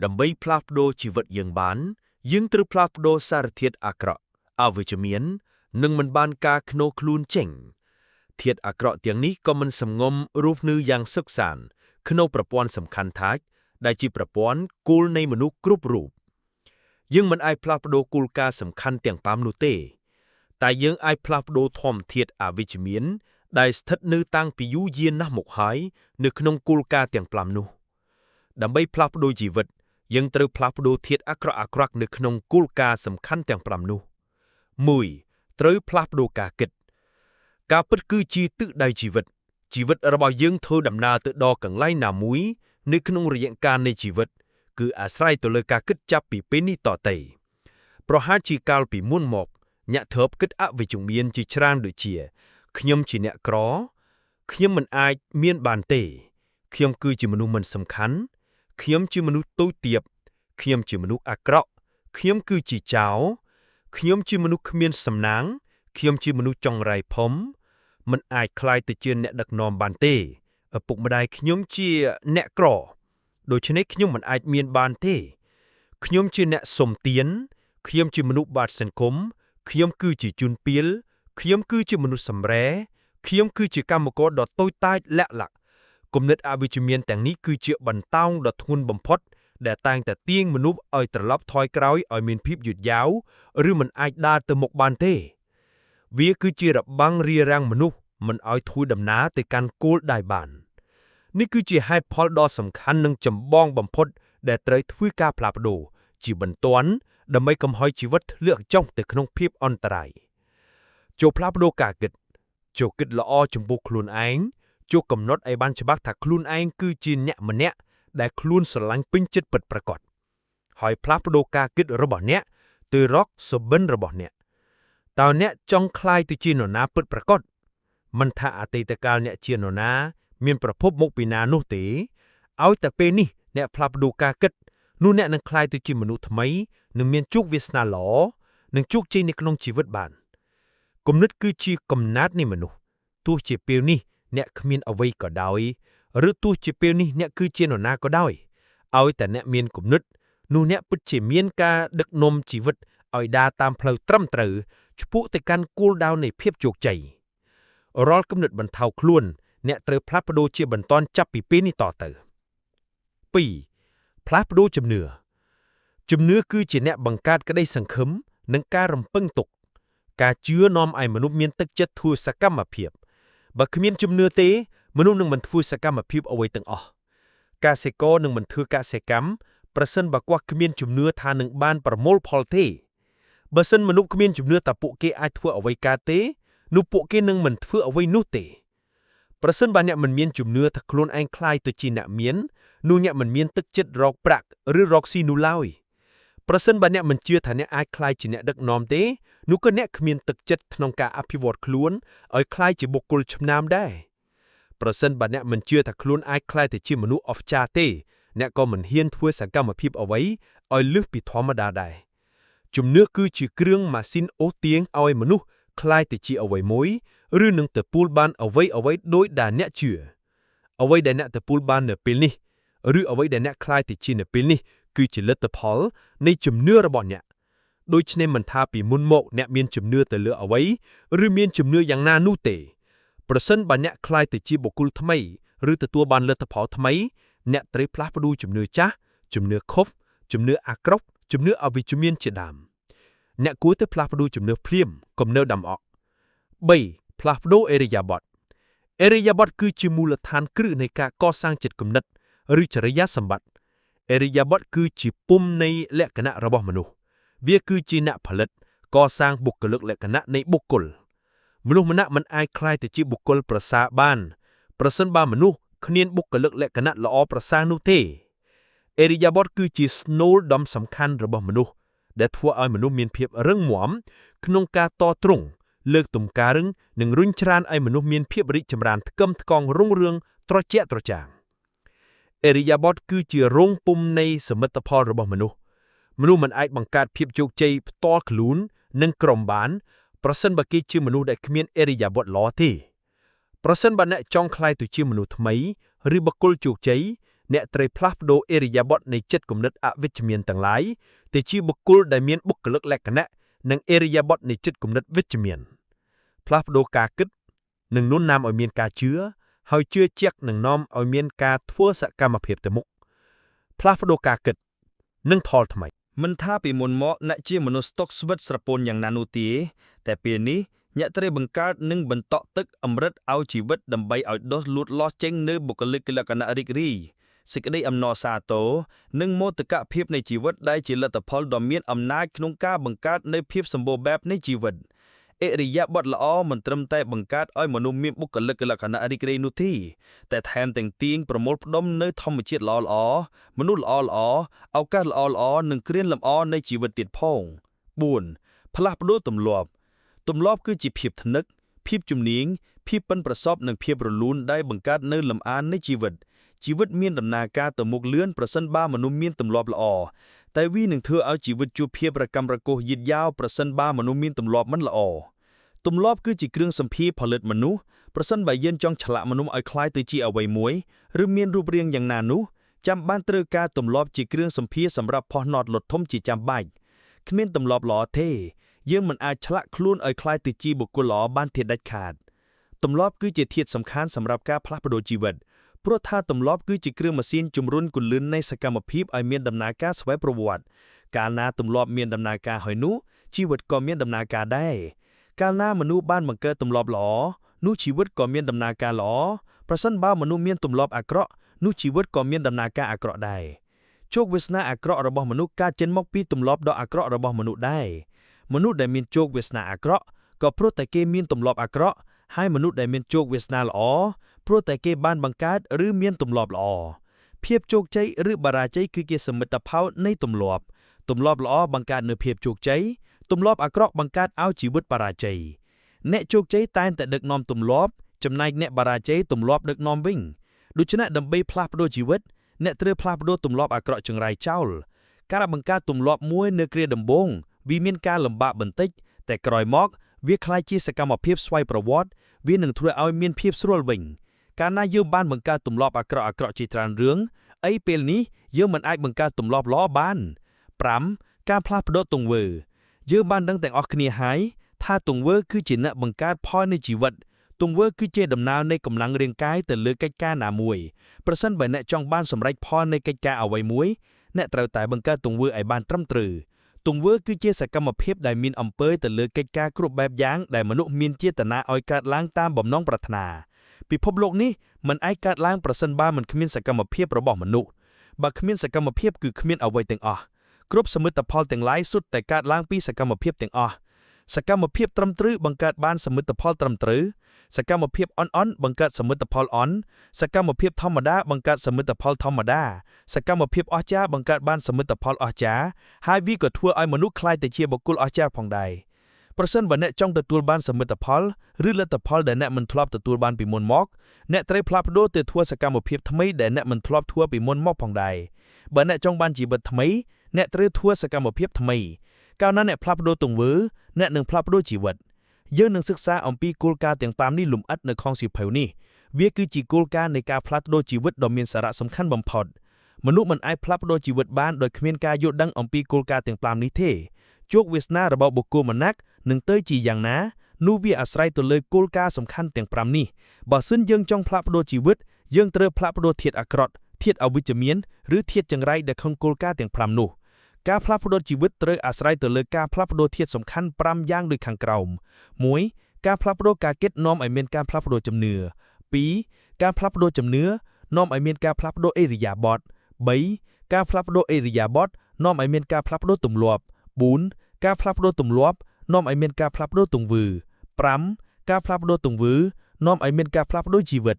ดับเบิลพลาดโดชีวิตยังบ้านยังตรึพลาดโดสารเทียดอักระอาวิจเมียนหนึ่งมันบานกาขโนคลูนเจ๋งเทียดอักระเตียงนี้ก็มันสงมรูปนื้อยังศึกษาขโนประปวนสำคัญทักได้จีประปวนกูลในมนุษย์กรุบรูปยังมันไอพลาดโดกูลกาสำคัญเตียงปามนูเตแต่ยังไอพลาดโดทอมเทียดอาวิจเมียนได้สถัดนื้อตั้งปิยูเยียนนะหมกหายนึกขนงกูลกาเตียงปามนูดับเบิลพลาดโดชีวิตยังตรึพลาดโดเทียดอักระอักรักนึกขนงกูลกาสำคัญเตียงปามนูมุยตรึพลาดโดกาเกิดกาปิดคือจีตึได้ชีวิตระบายยังเธอดำนาตึดอกังไล่นามุยนึกขนงเรียงการในชีวิตคืออาศัยตัวเลกากิดจับปีเป็นนิต่อเตยเพราะหาจีกาลปีมุ่นหมอกเนี่ยเถิบกิดอะวิจุงเมียนจีชรานโดยเชียขยมจีเนี่ยกรอขยมมันอายเมียนบานเตขยมคือจีมนุษย์มันสำคัญขยมจีมนุษย์ตู้เตียบขยมจีมนุษย์อักระขยมคือจีเจ้าขยมจีมนุษย์ขมีนสำนังขยมจีมนุษย์จงไรพมมันอายคลายติเจียนเนี่ยดักนอมบานเตปุกมาได้ขยมจีเนี่ยกรอโดยชนิดขยมมันอายเมียนบานเตขยมจีเนี่ยสมเตียนขยมจีมนุษย์บาดสังคมขยมคือจีจุนเปียลขยมคือจีมนุษย์สำเร็จขยมคือจีกรรมกรดอโต้ใต้และหลักกลุ่มเน็ตอาวิจเมียนแต่งนี้คือเจียบันเต้าดอทุนบ่มพดแต่ต่างแต่เตียงมนุษย์อ่อยตรลับถอยกรอยอ่อยมีนพิบหยุดยาวหรือมันอายดาเตมกบานเตเวียคือจีรับบังเรียรังมนุษย์มันอ่อยทุยดำน้าแต่การโกลได้บานนี่คือจีให้พอลดอสำคัญหนึ่งจำบ้องบ่มพดแต่เตยทุยกาพลาบโดจีบันตวนดำไม่กำหอยชีวิตเลือกจ้องแต่ขนมพิบอันตรายโจพลาบโดกากิดโจกิดละอจมบุคลุนไอโจกำหนดไอบันฉบักถักคลุนไอคือจีนเนี่ยมันเนี่ยได้คลุนสลังปิ้งจิตเปิดประกอบหอยพลาบโดกากิดระบบเนี่ยตือร็อกสบเบนระบบเนี่ยตอนเนี่ยจ้องคลายตัวจีนหนนาเปิดประกอบมันท่าอติตกาลเนี่ยจีนหนนามีนประพบมกปีนาโนตีเอาแต่เปนี่เนี่ยพลาบโดกากิดนู่นเนี่ยนังคลายตัวจีนมนุษย์ทำไมนึงมีนจุกวิสนาหลอนึงจุกจีในขนมชีวิตบานกลมนึดคือจีกลมนัดนี่มนุษย์ตัวจีเปียวนี่เนี่ยขมิ้นเอาไว้ก็ได้หรือตัวจีเปียวนี่เนี่ยคือจีนหนาก็ได้เอาแต่เนี่ยมีนกลมนึดนู่นเนี่ยปุจจีมีนกาดึกนมชีวิตเอาดาตามเพลาตรำตรือชุบุแต่การกูลดาวในเพียบโจกใจรอลกำเนิดบรรเทาคล้วนเนี่ยเตอพลาปโดเจียบันตอนจับปีเป้นี่ต่อเตอปีพลาปโดจำเนื้อคือจีเนี่ยบังการก็ได้สังคมนังการรำเปิ้งตกการเชื้อนอมไอมนุษย์มีนตึกจัดทัวสกัมมาเพียบบักเมียนจำเนื้อเตมนุษย์นึงมันทัวสกัมมาเพียบเอาไว้ตั้งกาเซโกนึงมันทัวกาเซกัมประเสริฐบักว่าเมียนจำเนื้อทานึงบ้านประโมลพอลเตบัสนมนุษย์เมียนจำเนื้อตาปุเกไอทัวเอาไว้กาเตนุปุเกนึงมันทัวเอาไว้นุเตประเสริฐบ้านเนี่ยมันเมียนจำเนื้อถ้าคลุนไอคลายตัวจีน่ะเมียนนู่นเนี่ยมันเมียนตึกจัดรอกปรักหรือรอกซีนูลาวประเสริฐบ้านเนี่ยมันเชื่อฐานเนี่ยไอคลายจีเนี่ยดักนอมเตนุก็เนี่ยเมียนตึกจัดทนองกาอภิวรคล้วนไอคลายจีบุกกุลชำนามได้ประเสริฐบ้านเนี่ยมันเชื่อถ้าคลุนไอคลายแต่จีมนุษย์ออฟชาเตเนี่ยก็มันเฮียนทัวสกัมมาพิบเอาไว้ไอลึกปีธรรมดาได้จุ่มเนื้อคือจีเครื่องมาซินโอเตียงเอาไอ้มนุษย์คลายแต่จีเอาไว้มวยหรือหนึ่งแต่ปูลบานเอาไว้โดยด่านเนี่ยเชื่อเอาไว้ด่านเนี่ยแต่ปูลบานเนี่ยเป็นนี่หรือเอาไว้ด่านเนี่ยคลายแต่จีเนี่ยเป็นนี่คือจีเลตพอลในจุ่มเนื้อระบอดเนี่ยโดยเฉพาะมันทาปีมุนโมกเนี่ยมีนจุ่มเนื้อแต่เลือเอาไว้หรือมีนจุ่มเนื้ออย่างนานูเตประเสริฐบานเนี่ยคลายแต่จีบกุลทำไมหรือแต่ตัวบานเลตพอลทำไมเนี่ยเตรีพลาดดูจุ่มเนื้อจ้าจุ่มเนื้อคบจุ่มเนื้ออากรบจุ่มเนื้ออวิจุเมียนเจดามเนี่ยกูจะพลาดดูจุ่มเนื้อเพลียมกลมเนื้อดำออกใบพลาดดูเอริยาบอดคือจิมูลฐานครือในการก่อสร้างจิตกำนัดหรือจริยสมบัติเอริยาบอดคือจิปุ่มในและคณะระบบมนุษย์เวียคือจีน่ะผลิตก่อสร้างบุคลิกและคณะในบุคคลมนุษย์มันอายคลายแต่จีบุคคลประสาบ้านประสันบามนุษย์ขณีนบุคลิกและคณะละอประสานุเตเอริยาบอดคือจีสโนว์ดอมสำคัญระบบมนุษย์ได้ทั่วเอามนุษย์มีเพียบเรื่องหมอมขนงกาต่อตรงเลิกตุ่มการึงหนึ่งรุ่นชรานไอมนุษย์มีเพียบริจำรานทกำทกองรุ่งเรืองตรเจตรจางเอริยาบอดคือจีรงปุ่มในสมรรถภาพระบบมนุษย์มันไอบังการเพียบโจกใจต่อขลุนนังกรมบานประสันบักกี้ชื่อมนุษย์ได้ขมีนเอริยาบอดล้อที่ประสันบันเนี่ยจ้องคลายตัวชื่อมนุษย์ทำไมหรือบักกุลโจกใจ អ្នកត្រូវផ្លាស់ប្ដូរឥរិយាបថនៃចិត្តគំនិតអវិជ្ជមានទាំងឡាយទៅជាបុគ្គលដែលមានបុគ្គលិកលក្ខណៈនិងឥរិយាបថនៃចិត្តគំនិតវិជ្ជមានផ្លាស់ប្ដូរការគិតនឹងនាំឲ្យមានការជឿហើយជឿជាក់នឹងនាំឲ្យមានការធ្វើសកម្មភាពទៅមុខផ្លាស់ប្ដូរការគិតនិងផលថ្មីមិនថាពីមុនមកអ្នកជាមនុស្សស្តុកស្វិតស្រពន់យ៉ាងណានោះទេតែពេលនេះអ្នកត្រូវបង្កើតនិងបន្តទឹកអម្រិតឲ្យជីវិតដើម្បីឲ្យដុះលូតលាស់ចេញនៅបុគ្គលិកលក្ខណៈរីករាយសេចក្តីអំណរសាទរនិងមោទកភាពនៃជីវិតដែលជាលទ្ធផលដ៏មានអំណាចក្នុងការបង្កើតនូវភាពសម្បូរបែបនៃជីវិតឥរិយាបថល្អមិនត្រឹមតែបង្កើតឲ្យមនុស្សមានបុគ្គលិកលក្ខណៈរីករាយនោះទេតែថែមទាំងទាញប្រមូលផ្ដុំនៅធម្មជាតិល្អៗមនុស្សល្អៗឱកាសល្អៗនិងគ្រានលម្អនៃជីវិតទៀតផង 4. ផ្លាស់ប្ដូរទម្លាប់គឺជាភាពថ្នឹកភាពជំនាញភាពប៉ិនប្រសប់និងភាពរលូនដែលបង្កើតនូវលំអាននៃជីវិតមានដំណើរការទៅមុខលឿនប្រសិនបើមនុស្សមានទម្លាប់ល្អតែវានឹងធ្វើឲ្យជីវិតជួបភាពរកាំរកូសយឺតយ៉ាវប្រសិនបើមនុស្សមានទម្លាប់មិនល្អទម្លាប់គឺជាគ្រឿងសម្ភារផលិតមនុស្សប្រសិនបើយើងចង់ឆ្លាក់មនុស្សឲ្យคล้ายទៅជាអ្វីមួយឬមានរូបរាងយ៉ាងណានោះចាំបានត្រូវការទម្លាប់ជាគ្រឿងសម្ភារសម្រាប់ផុសណតលុតធំជាចាំបាច់គ្មានទម្លាប់ល្អទេយើងមិនអាចឆ្លាក់ខ្លួនឲ្យคล้ายទៅជាបុគ្គលល្អបានទេដាច់ខាតទម្លាប់គឺជាធាតុសំខាន់សម្រាប់ការផ្លាស់ប្ដូរជីវិតព្រោះថាទម្លាប់គឺជាគ្រឿងម៉ាស៊ីនជំរុញគន្លឿននៃសកម្មភាពឲ្យមានដំណើរការស្វ័យប្រវត្តិកាលណាទម្លាប់មានដំណើរការហើយនោះជីវិតក៏មានដំណើរការដែរកាលណាមនុស្សបានបង្កើតទម្លាប់ល្អនោះជីវិតក៏មានដំណើរការល្អប្រសិនបើមនុស្សមានទម្លាប់អាក្រក់នោះជីវិតក៏មានដំណើរការអាក្រក់ដែរជោគវាសនាអាក្រក់របស់មនុស្សកើតចេញមកពីទម្លាប់ដ៏អាក្រក់របស់មនុស្សដែរមនុស្សដែលមានជោគវាសនាអាក្រក់ក៏ព្រោះតែគេមានទម្លាប់អាក្រក់ហើយមនុស្សដែលមានជោគវាសនាល្អព្រោះតែគេបានបង្កើតឬមានទម្លាប់ល្អភាពជោគជ័យឬបរាជ័យគឺជាសមិទ្ធផលនៃទម្លាប់ល្អបង្កើតនូវភាពជោគជ័យទម្លាប់អាក្រក់បង្កើតឲ្យជីវិតបរាជ័យអ្នកជោគជ័យតែងតែដឹកនាំទម្លាប់ចំណែកអ្នកបរាជ័យទម្លាប់ដឹកនាំវិញដូច្នេះដើម្បីផ្លាស់ប្ដូរជីវិតអ្នកត្រូវផ្លាស់ប្ដូរទម្លាប់អាក្រក់ចង្រៃចោលការបង្កើតទម្លាប់មួយនៅគ្រាដំបូងវាមានការលំបាកបន្តិចតែក្រោយមកវាក្លាយជាសកម្មភាពស្វ័យប្រវត្តិវានឹងធ្វើឲ្យមានភាពស្រួលវិញកាលណាយើងបានបង្កើតទម្លាប់អាក្រក់ជាច្រើនរឿងអីពេលនេះយើងមិនអាចបង្កើតទម្លាប់ល្អបាន 5. ការផ្លាស់ប្ដូរទង្វើយើងបានដឹងទាំងអស់គ្នាហើយថាទង្វើគឺជាអ្នកបង្កើតផលនៃជីវិតទង្វើគឺជាដំណើរនៃកម្លាំងរាងកាយទៅលើកិច្ចការណាមួយប្រសិនបើអ្នកចង់បានសម្រេចផលនៃកិច្ចការអ្វីមួយអ្នកត្រូវតែបង្កើតទង្វើឲ្យបានត្រឹមត្រូវទង្វើគឺជាសកម្មភាពដែលមានអំពើទៅលើកិច្ចការគ្រប់បែបយ៉ាងដែលមនុស្សមានចេតនាឲ្យកើតឡើងតាមបំណងប្រាថ្នាពិភពលោកនេះមិនអាចកើតឡើងប្រសិនបើមិនគ្មានសកម្មភាពរបស់មនុស្សបើគ្មានសកម្មភាពគឺគ្មានអ្វីទាំងអស់គ្រប់សមិទ្ធផលទាំងឡាយសុទ្ធតែកើតឡើងពីសកម្មភាពទាំងអស់សកម្មភាពត្រឹមត្រូវបង្កើតបានសមិទ្ធផលត្រឹមត្រូវសកម្មភាពអន់បង្កើតសមិទ្ធផលអន់សកម្មភាពធម្មតាបង្កើតសមិទ្ធផលធម្មតាសកម្មភាពអស្ចារ្យបង្កើតបានសមិទ្ធផលអស្ចារ្យហើយវាក៏ធ្វើឲ្យមនុស្សក្លាយទៅជាបុគ្គលអស្ចារ្យផងដែរប្រសិនបើអ្នកចង់ទទួលបានសមិទ្ធផលឬលទ្ធផលដែលអ្នកមិនធ្លាប់ទទួលបានពីមុនមកអ្នកត្រូវផ្លាស់ប្ដូរទៅធ្វើសកម្មភាពថ្មីដែលអ្នកមិនធ្លាប់ធ្វើពីមុនមកផងដែរបើអ្នកចង់បានជីវិតថ្មីអ្នកត្រូវធ្វើសកម្មភាពថ្មីកាលណាអ្នកផ្លាស់ប្ដូរទង្វើអ្នកនឹងផ្លាស់ប្ដូរជីវិតយើងនឹងសិក្សាអំពីគោលការណ៍ទាំង5នេះលម្អិតនៅក្នុងសៀវភៅនេះវាគឺជាគោលការណ៍នៃការផ្លាស់ប្ដូរជីវិតដ៏មានសារៈសំខាន់បំផុតមនុស្សមិនអាចផ្លាស់ប្ដូរជីវិតបានដោយគ្មានការយល់ដឹងអំពីគោលការណ៍ទាំង5នេះទេជោគវាសនារបស់បុគ្គលម្នាក់នឹងទៅជាយ៉ាងណានោះវាអាស្រ័យទៅលើគោលការណ៍សំខាន់ទាំង5នេះបើសិនយើងចង់ផ្លាស់ប្ដូរជីវិតយើងត្រូវផ្លាស់ប្ដូរធាតុអាក្រក់ធាតុអវិជ្ជមានឬធាតុចង្រៃដែលក្នុងគោលការណ៍ទាំង5នោះការផ្លាស់ប្ដូរជីវិតត្រូវអាស្រ័យទៅលើការផ្លាស់ប្ដូរធាតុសំខាន់5យ៉ាងដូចខាងក្រោម 1. ការផ្លាស់ប្ដូរការគិតនាំឲ្យមានការផ្លាស់ប្ដូរជំនឿ 2. ការផ្លាស់ប្ដូរជំនឿនាំឲ្យមានការផ្លាស់ប្ដូរឥរិយាបថ 3. ការផ្លាស់ប្ដូរឥរិយាបថនាំឲ្យមានការផ្លាស់ប្ដូរទម្លាប់ 4. ការផ្លាស់ប្ដូរទម្លាប់នាំឲ្យមានការផ្លាស់ប្ដូរទង្វើ 5. ការផ្លាស់ប្ដូរទង្វើនាំឲ្យមានការផ្លាស់ប្ដូរជីវិត